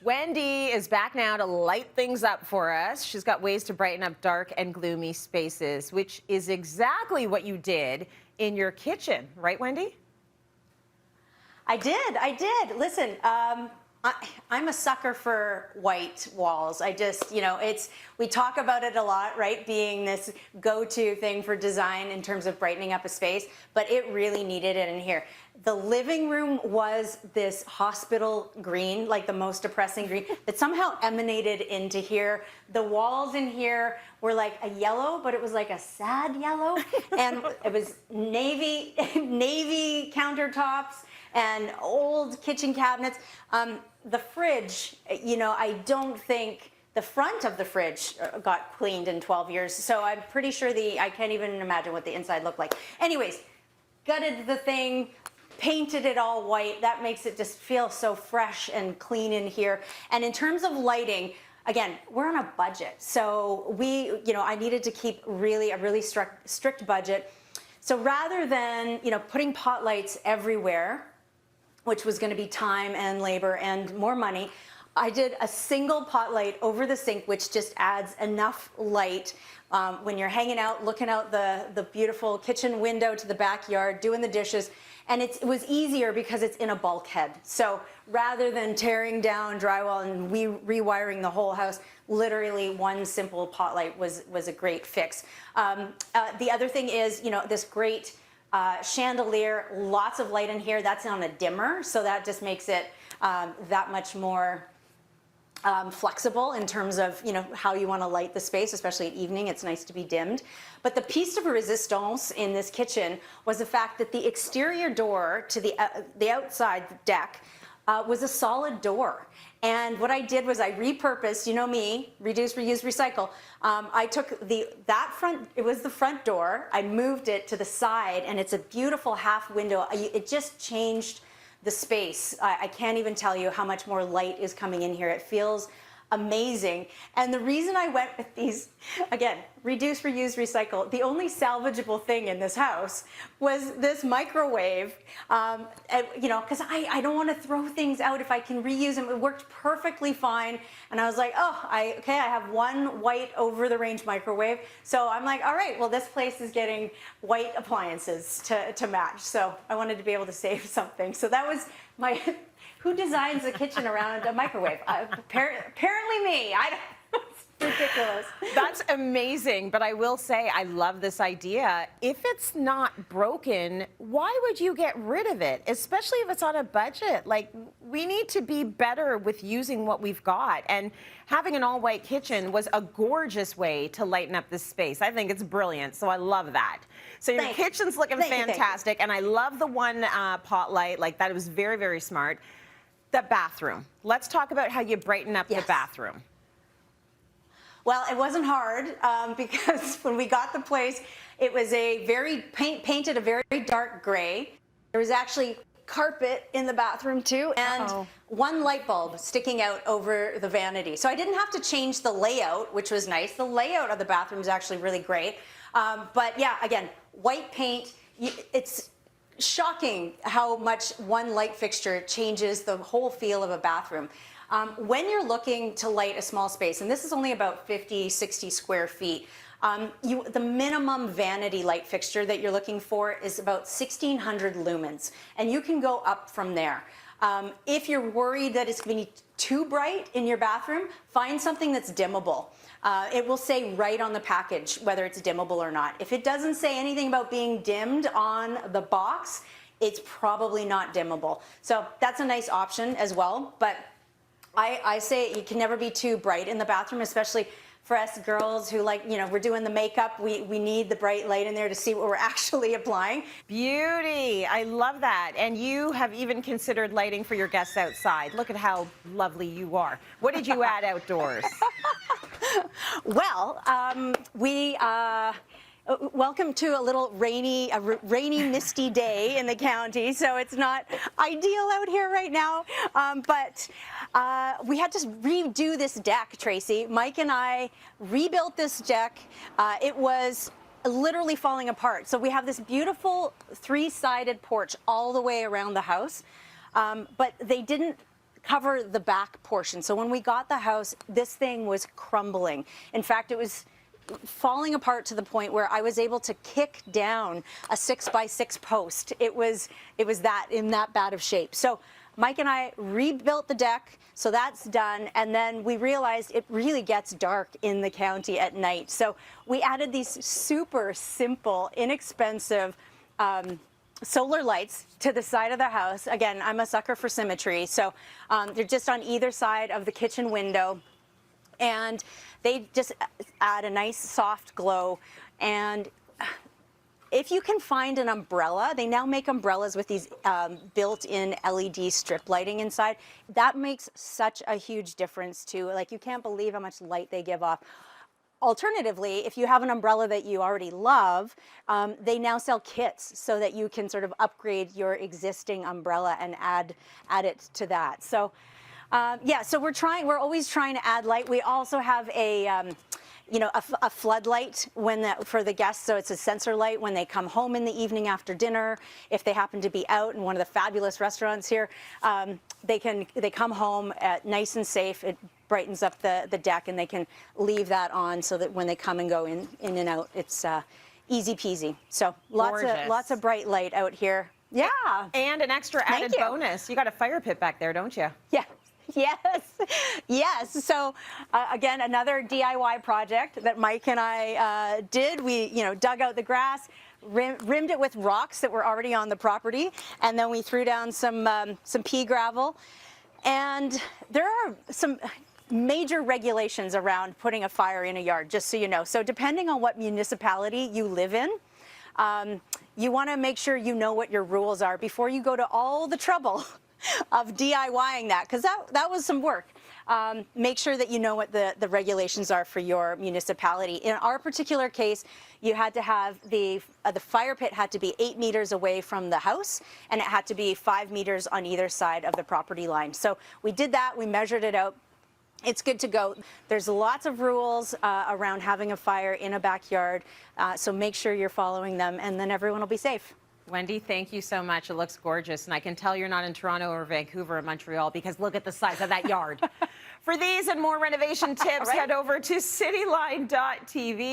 Wendy is back now to light things up for us. She's got ways to brighten up dark and gloomy spaces, which is exactly what you did in your kitchen, right, Wendy? I did. Listen, I'm a sucker for white walls. We talk about it a lot, right? Being this go-to thing for design in terms of brightening up a space, but it really needed it in here. The living room was this hospital green, like the most depressing green, that somehow emanated into here. The walls in here were like a yellow, but it was like a sad yellow. And it was navy countertops and old kitchen cabinets. The fridge, I don't think the front of the fridge got cleaned in 12 years. So I'm pretty sure I can't even imagine what the inside looked like. Anyways, gutted the thing, painted it all white. That makes it just feel so fresh and clean in here. And in terms of lighting, again, we're on a budget. So I needed to keep a really strict budget. So rather than, putting pot lights everywhere, which was going to be time and labor and more money, I did a single pot light over the sink, which just adds enough light when you're hanging out, looking out the beautiful kitchen window to the backyard, doing the dishes. And it was easier because it's in a bulkhead. So rather than tearing down drywall and rewiring the whole house, literally one simple pot light was a great fix. The other thing is, this great chandelier, lots of light in here. That's on a dimmer, so that just makes it that much more flexible in terms of how you want to light the space, especially at evening. It's nice to be dimmed. But the piece de resistance in this kitchen was the fact that the exterior door to the outside deck was a solid door. And what I did was I repurposed, me, reduce, reuse, recycle. I took it was the front door, I moved it to the side, and it's a beautiful half window. It just changed the space. I can't even tell you how much more light is coming in here. It feels amazing. And the reason I went with these, again, reduce, reuse, recycle, the only salvageable thing in this house was this microwave, because I don't want to throw things out if I can reuse them. It worked perfectly fine. And I was like, I have one white over the range microwave. So I'm like, all right, well, this place is getting white appliances to match. So I wanted to be able to save something. So that was my... Who designs a kitchen around a microwave? Apparently me. It's ridiculous. That's amazing, but I will say I love this idea. If it's not broken, why would you get rid of it? Especially if it's on a budget. Like, we need to be better with using what we've got. And having an all-white kitchen was a gorgeous way to lighten up this space. I think it's brilliant, so I love that. So your kitchen's looking fantastic, and I love the one pot light. Like, that was very, very smart. The bathroom. Let's talk about how you brighten up the bathroom. Well, it wasn't hard because when we got the place, it was painted a very dark gray. There was actually carpet in the bathroom too, and one light bulb sticking out over the vanity. So I didn't have to change the layout, which was nice. The layout of the bathroom is actually really great. But yeah, again, white paint. It's shocking how much one light fixture changes the whole feel of a bathroom. When you're looking to light a small space, and this is only about 50, 60 square feet, the minimum vanity light fixture that you're looking for is about 1,600 lumens, and you can go up from there. If you're worried that it's going to be too bright in your bathroom, find something that's dimmable. It will say right on the package whether it's dimmable or not. If it doesn't say anything about being dimmed on the box, it's probably not dimmable. So that's a nice option as well. But I say you can never be too bright in the bathroom, especially for us girls who we're doing the makeup. We need the bright light in there to see what we're actually applying. Beauty. I love that. And you have even considered lighting for your guests outside. Look at how lovely you are. What did you add outdoors? Well, welcome to a little rainy, misty day in the county, so it's not ideal out here right now. But we had to redo this deck, Tracy. Mike and I rebuilt this deck. It was literally falling apart. So we have this beautiful three-sided porch all the way around the house, but they didn't cover the back portion. So when we got the house, this thing was crumbling. In fact, it was falling apart to the point where I was able to kick down a 6x6 post. It was that in that bad of shape. So Mike and I rebuilt the deck, so that's done. And then we realized it really gets dark in the county at night. So we added these super simple, inexpensive solar lights to the side of the house. Again, I'm a sucker for symmetry. So they're just on either side of the kitchen window. And they just add a nice soft glow. And if you can find an umbrella, they now make umbrellas with these built-in LED strip lighting inside. That makes such a huge difference too. Like, you can't believe how much light they give off. Alternatively, if you have an umbrella that you already love, they now sell kits so that you can sort of upgrade your existing umbrella and add it to that. So yeah, so we're always trying to add light. We also have a floodlight for the guests, so it's a sensor light when they come home in the evening after dinner. If they happen to be out in one of the fabulous restaurants here, they come home nice and safe. It brightens up the deck, and they can leave that on so that when they come and go in and out, it's easy peasy. So lots of bright light out here. Yeah. And an extra added bonus. You got a fire pit back there, don't you? Yeah. Yes. So again, another DIY project that Mike and I did. We, dug out the grass, rimmed it with rocks that were already on the property, and then we threw down some pea gravel. And there are some major regulations around putting a fire in a yard, just so you know. So depending on what municipality you live in, you want to make sure you know what your rules are before you go to all the trouble of DIYing that, because that was some work. Make sure that you know what the regulations are for your municipality. In our particular case, you had to have the fire pit had to be 8 meters away from the house, and it had to be 5 meters on either side of the property line. So we did that, we measured it out. It's good to go. There's lots of rules around having a fire in a backyard, so make sure you're following them, and then everyone will be safe. Wendy, thank you so much. It looks gorgeous. And I can tell you're not in Toronto or Vancouver or Montreal, because look at the size of that yard. For these and more renovation tips, head over to cityline.tv.